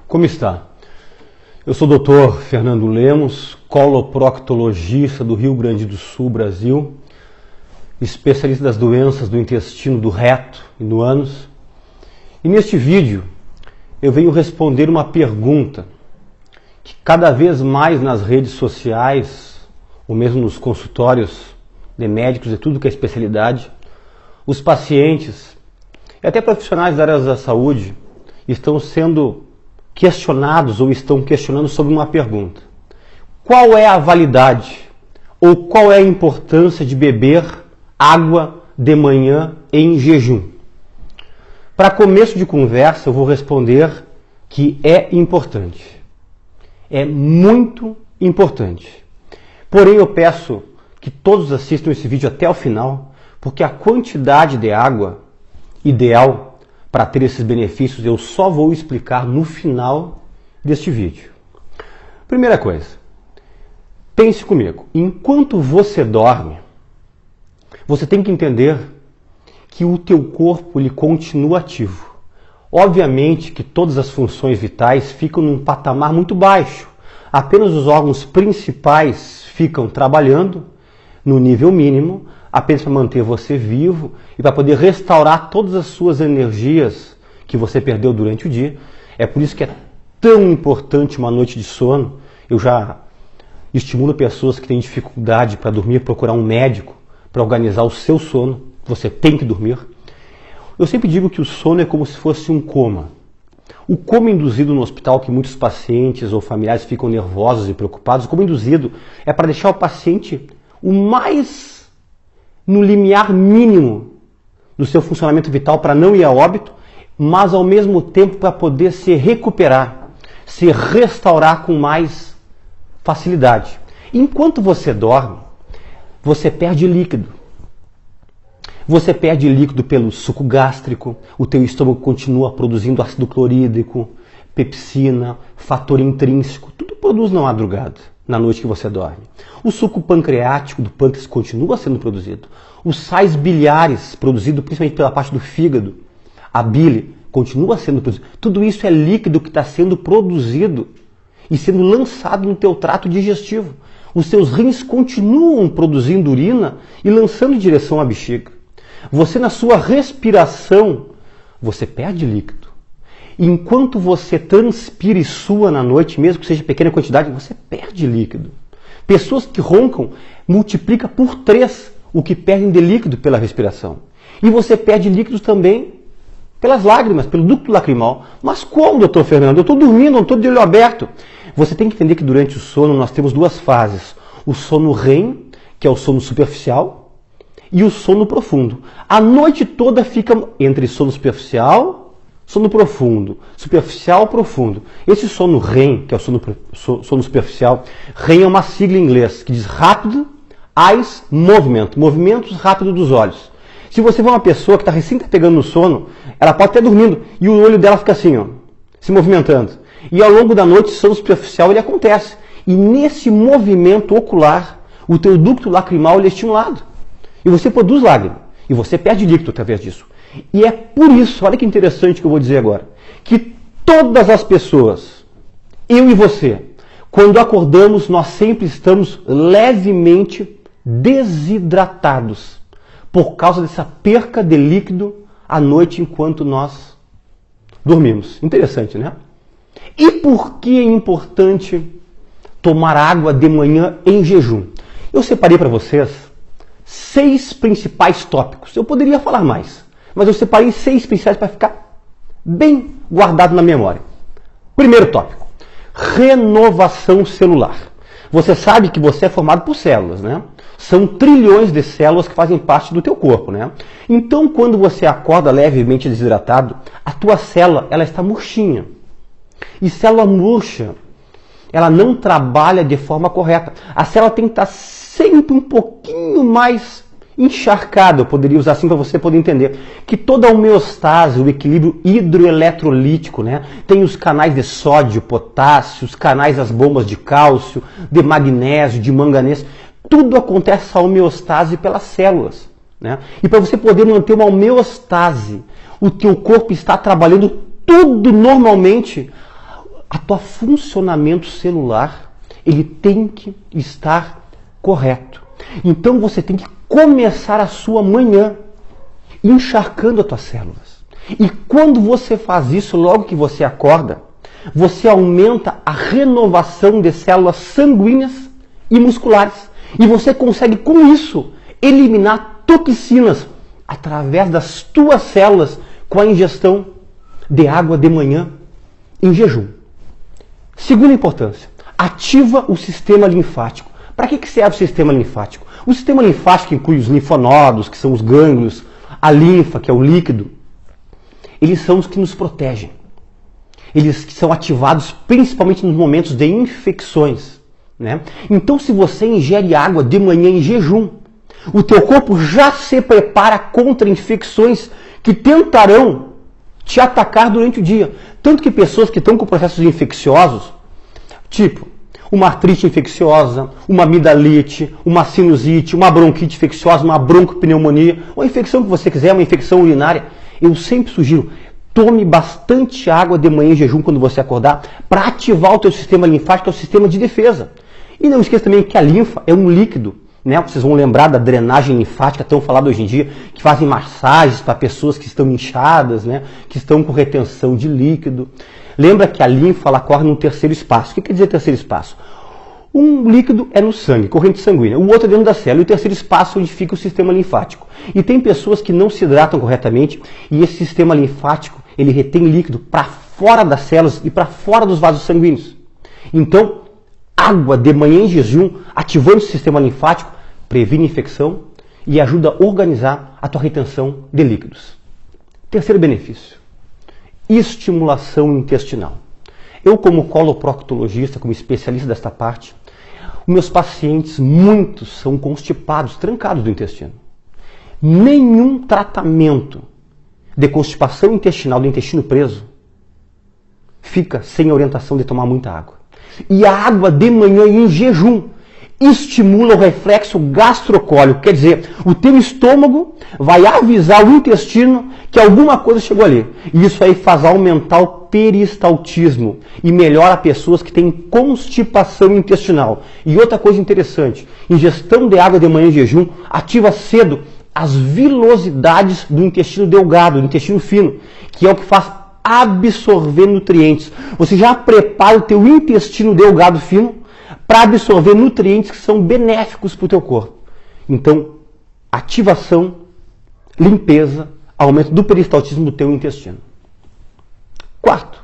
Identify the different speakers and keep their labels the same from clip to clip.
Speaker 1: Como está? Eu sou o Dr. Fernando Lemos, coloproctologista do Rio Grande do Sul, Brasil, especialista das doenças do intestino, do reto e do ânus. E neste vídeo eu venho responder uma pergunta que cada vez mais nas redes sociais, ou mesmo nos consultórios de médicos e tudo que é especialidade, os pacientes e até profissionais da área da saúde estão sendo questionados ou estão questionando sobre uma pergunta. Qual é a validade ou qual é a importância de beber água de manhã em jejum? Para começo de conversa, eu vou responder que é importante. É muito importante. Porém, eu peço que todos assistam esse vídeo até o final, porque a quantidade de água ideal para ter esses benefícios eu só vou explicar no final deste vídeo. Primeira coisa, pense comigo. Enquanto você dorme, você tem que entender que o teu corpo ele continua ativo. Obviamente que todas as funções vitais ficam num patamar muito baixo. Apenas os órgãos principais ficam trabalhando no nível mínimo, apenas para manter você vivo e para poder restaurar todas as suas energias que você perdeu durante o dia. É por isso que é tão importante uma noite de sono. Eu já estimulo pessoas que têm dificuldade para dormir, procurar um médico para organizar o seu sono. Você tem que dormir. Eu sempre digo que o sono é como se fosse um coma. O coma induzido no hospital, que muitos pacientes ou familiares ficam nervosos e preocupados, o coma induzido é para deixar o paciente o mais no limiar mínimo do seu funcionamento vital para não ir a óbito, mas ao mesmo tempo para poder se recuperar, se restaurar com mais facilidade. Enquanto você dorme, você perde líquido. Você perde líquido pelo suco gástrico, o teu estômago continua produzindo ácido clorídrico, pepsina, fator intrínseco, tudo produz na madrugada, na noite que você dorme. O suco pancreático do pâncreas continua sendo produzido. Os sais biliares, produzidos principalmente pela parte do fígado, a bile, continua sendo produzido. Tudo isso é líquido que está sendo produzido e sendo lançado no teu trato digestivo. Os teus rins continuam produzindo urina e lançando em direção à bexiga. Você, na sua respiração, você perde líquido. Enquanto você transpira e sua na noite, mesmo que seja pequena quantidade, você perde líquido. Pessoas que roncam multiplica por 3 o que perdem de líquido pela respiração. E você perde líquidos também pelas lágrimas, pelo ducto lacrimal. Mas como, doutor Fernando? Eu estou dormindo, não estou de olho aberto. Você tem que entender que durante o sono nós temos 2 fases. O sono REM, que é o sono superficial, e o sono profundo. A noite toda fica entre sono superficial, sono profundo, superficial, profundo. Esse sono REM, que é o sono superficial, REM é uma sigla em inglês que diz Rapid Eyes Movement, movimentos rápidos dos olhos. Se você for uma pessoa que está recém pegando no sono, ela pode estar dormindo e o olho dela fica assim, ó, se movimentando. E ao longo da noite, o sono superficial ele acontece. E nesse movimento ocular, o teu ducto lacrimal ele é estimulado. E você produz lágrima. E você perde líquido através disso. E é por isso, olha que interessante que eu vou dizer agora, que todas as pessoas, eu e você, quando acordamos, nós sempre estamos levemente desidratados por causa dessa perca de líquido à noite enquanto nós dormimos. Interessante, né? E por que é importante tomar água de manhã em jejum? Eu separei para vocês 6 principais tópicos. Eu poderia falar mais, mas eu separei 6 principais para ficar bem guardado na memória. Primeiro tópico, renovação celular. Você sabe que você é formado por células, né? São trilhões de células que fazem parte do teu corpo, né? Então, quando você acorda levemente desidratado, a tua célula, ela está murchinha. E célula murcha, ela não trabalha de forma correta. A célula tem que estar sempre um pouquinho mais encharcada, eu poderia usar assim para você poder entender, que toda a homeostase, o equilíbrio hidroeletrolítico, né? Tem os canais de sódio, potássio, os canais das bombas de cálcio, de magnésio, de manganês, tudo acontece essa homeostase pelas células, né? E para você poder manter uma homeostase, o teu corpo está trabalhando tudo normalmente, a tua funcionamento celular, ele tem que estar correto. Então você tem que começar a sua manhã encharcando as tuas células. E quando você faz isso, logo que você acorda, você aumenta a renovação de células sanguíneas e musculares. E você consegue, com isso, eliminar toxinas através das tuas células com a ingestão de água de manhã em jejum. Segunda importância, ativa o sistema linfático. Para que serve o sistema linfático? O sistema linfático inclui os linfonodos, que são os gânglios, a linfa, que é o líquido. Eles são os que nos protegem. Eles que são ativados principalmente nos momentos de infecções, né? Então, se você ingere água de manhã em jejum, o teu corpo já se prepara contra infecções que tentarão te atacar durante o dia. Tanto que pessoas que estão com processos infecciosos, tipo uma artrite infecciosa, uma amidalite, uma sinusite, uma bronquite infecciosa, uma broncopneumonia, ou a infecção que você quiser, uma infecção urinária, eu sempre sugiro, tome bastante água de manhã em jejum quando você acordar, para ativar o teu sistema linfático, que é o sistema de defesa. E não esqueça também que a linfa é um líquido, né? Vocês vão lembrar da drenagem linfática, tão falada hoje em dia, que fazem massagens para pessoas que estão inchadas, né? Que estão com retenção de líquido. Lembra que a linfa ela corre no terceiro espaço. O que quer dizer terceiro espaço? Um líquido é no sangue, corrente sanguínea, o outro é dentro da célula, e o terceiro espaço é onde fica o sistema linfático. E tem pessoas que não se hidratam corretamente, e esse sistema linfático, ele retém líquido para fora das células e para fora dos vasos sanguíneos. Então, água de manhã em jejum, ativando o sistema linfático, previne infecção e ajuda a organizar a tua retenção de líquidos. Terceiro benefício, estimulação intestinal. Eu, como coloproctologista, como especialista desta parte, os meus pacientes, muitos são constipados, trancados do intestino. Nenhum tratamento de constipação intestinal do intestino preso fica sem orientação de tomar muita água. E a água de manhã em jejum estimula o reflexo gastrocólico, quer dizer, o teu estômago vai avisar o intestino que alguma coisa chegou ali. E isso aí faz aumentar o peristaltismo e melhora pessoas que têm constipação intestinal. E outra coisa interessante, ingestão de água de manhã em jejum ativa cedo as vilosidades do intestino delgado, do intestino fino, que é o que faz absorver nutrientes. Você já prepara o teu intestino delgado fino para absorver nutrientes que são benéficos para o teu corpo. Então, ativação, limpeza, aumento do peristaltismo do teu intestino. Quarto,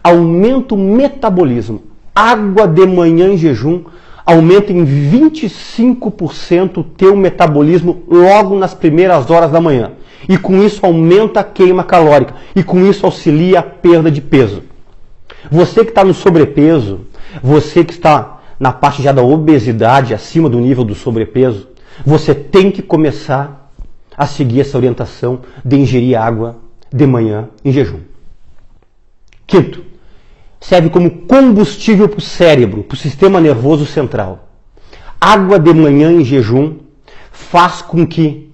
Speaker 1: aumenta o metabolismo. Água de manhã em jejum aumenta em 25% o teu metabolismo logo nas primeiras horas da manhã. E com isso aumenta a queima calórica. E com isso auxilia a perda de peso. Você que está no sobrepeso, você que está na parte já da obesidade, acima do nível do sobrepeso, você tem que começar a seguir essa orientação de ingerir água de manhã em jejum. Quinto, serve como combustível para o cérebro, para o sistema nervoso central. Água de manhã em jejum faz com que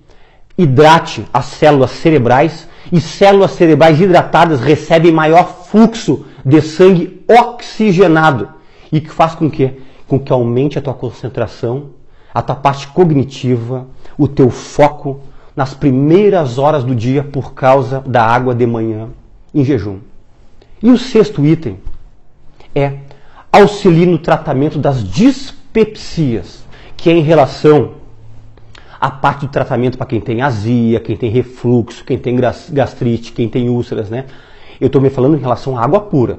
Speaker 1: hidrate as células cerebrais e células cerebrais hidratadas recebem maior fluxo de sangue oxigenado e que faz com que aumente a tua concentração, a tua parte cognitiva, o teu foco nas primeiras horas do dia por causa da água de manhã em jejum. E o sexto item é auxiliar no tratamento das dispepsias, que é em relação à parte do tratamento para quem tem azia, quem tem refluxo, quem tem gastrite, quem tem úlceras, né? Eu estou me falando em relação à água pura.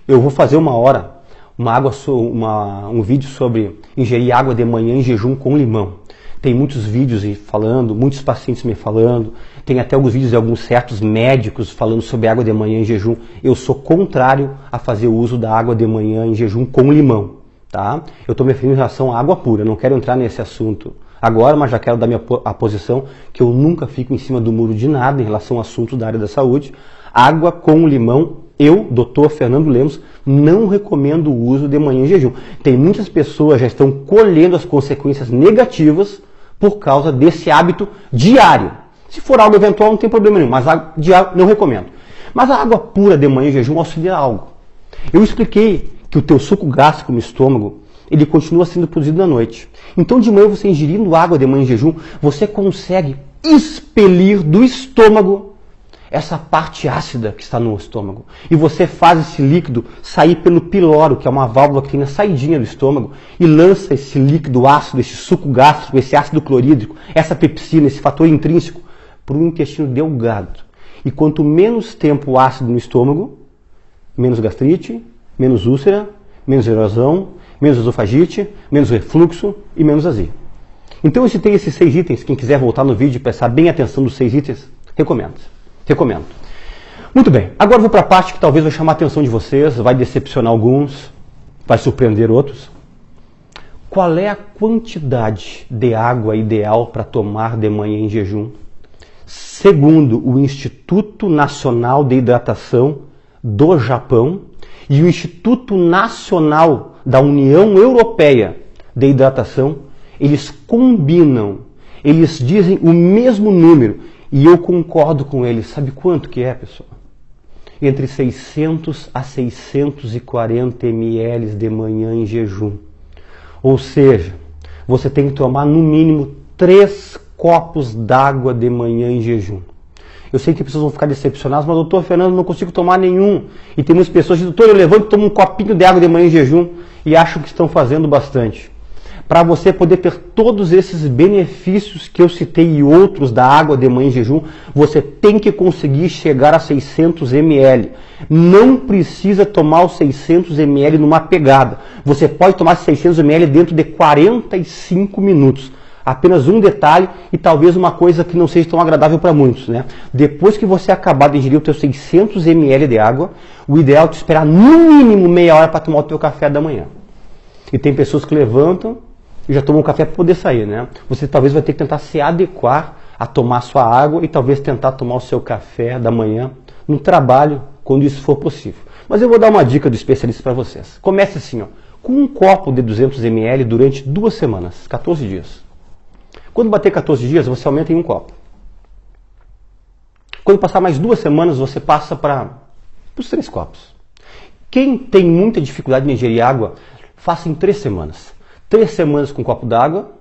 Speaker 1: Eu vou fazer um vídeo sobre ingerir água de manhã em jejum com limão. Tem muitos vídeos falando, muitos pacientes me falando, tem até alguns vídeos de alguns certos médicos falando sobre água de manhã em jejum. Eu sou contrário a fazer o uso da água de manhã em jejum com limão, tá? Eu estou me referindo em relação à água pura, não quero entrar nesse assunto agora, mas já quero dar a posição que eu nunca fico em cima do muro de nada em relação a assuntos da área da saúde. Água com limão, eu, Dr. Fernando Lemos, não recomendo o uso de manhã em jejum. Tem muitas pessoas que já estão colhendo as consequências negativas por causa desse hábito diário. Se for algo eventual, não tem problema nenhum, mas diário não recomendo. Mas a água pura de manhã em jejum auxilia algo. Eu expliquei que o teu suco gástrico no estômago, ele continua sendo produzido à noite. Então de manhã você ingerindo água de manhã em jejum, você consegue expelir do estômago essa parte ácida que está no estômago. E você faz esse líquido sair pelo piloro, que é uma válvula que tem na saidinha do estômago, e lança esse líquido ácido, esse suco gástrico, esse ácido clorídrico, essa pepsina, esse fator intrínseco, para o intestino delgado. E quanto menos tempo ácido no estômago, menos gastrite, menos úlcera, menos erosão, menos esofagite, menos refluxo e menos azia. Então eu citei esses 6 itens. Quem quiser voltar no vídeo e prestar bem atenção nos 6 itens, recomendo. Muito bem, agora eu vou para a parte que talvez vai chamar a atenção de vocês, vai decepcionar alguns, vai surpreender outros. Qual é a quantidade de água ideal para tomar de manhã em jejum? Segundo o Instituto Nacional de Hidratação do Japão e o Instituto Nacional da União Europeia de Hidratação, eles combinam, eles dizem o mesmo número, e eu concordo com eles. Sabe quanto que é, pessoal? Entre 600 a 640 ml de manhã em jejum. Ou seja, você tem que tomar no mínimo 3 copos d'água de manhã em jejum. Eu sei que pessoas vão ficar decepcionadas, mas doutor Fernando, não consigo tomar nenhum. E tem muitas pessoas que dizem, doutor, eu levanto e tomo um copinho de água de manhã em jejum e acham que estão fazendo bastante. Para você poder ter todos esses benefícios que eu citei e outros da água de manhã em jejum, você tem que conseguir chegar a 600 ml. Não precisa tomar os 600 ml numa pegada. Você pode tomar 600 ml dentro de 45 minutos. Apenas um detalhe e talvez uma coisa que não seja tão agradável para muitos, né? Depois que você acabar de ingerir os seus 600 ml de água, o ideal é te esperar no mínimo meia hora para tomar o teu café da manhã. E tem pessoas que levantam e já tomam um café para poder sair, né? Você talvez vai ter que tentar se adequar a tomar sua água e talvez tentar tomar o seu café da manhã no trabalho, quando isso for possível. Mas eu vou dar uma dica do especialista para vocês. Comece assim, ó, com um copo de 200 ml durante 2 semanas, 14 dias. Quando bater 14 dias, você aumenta em um copo. Quando passar mais 2 semanas, você passa para os 3 copos. Quem tem muita dificuldade em ingerir água, faça em 3 semanas. 3 semanas com um copo d'água,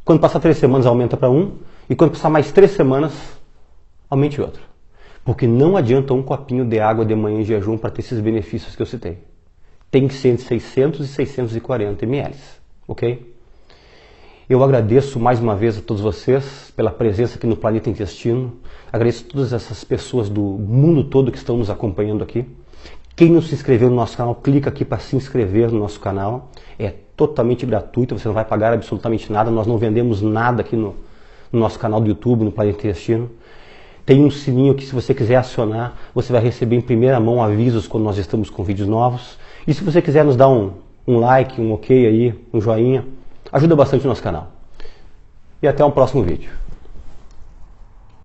Speaker 1: quando passar 3 semanas aumenta para 1, e quando passar mais 3 semanas, aumente outro. Porque não adianta um copinho de água de manhã em jejum para ter esses benefícios que eu citei. Tem que ser entre 600 e 640 ml, ok? Eu agradeço mais uma vez a todos vocês pela presença aqui no Planeta Intestino. Agradeço a todas essas pessoas do mundo todo que estão nos acompanhando aqui. Quem não se inscreveu no nosso canal, clica aqui para se inscrever no nosso canal. É totalmente gratuito, você não vai pagar absolutamente nada. Nós não vendemos nada aqui no nosso canal do YouTube, no Planeta Intestino. Tem um sininho que, se você quiser acionar, você vai receber em primeira mão avisos quando nós estamos com vídeos novos. E se você quiser nos dar um like, um ok aí, um joinha, ajuda bastante o nosso canal. E até o próximo vídeo.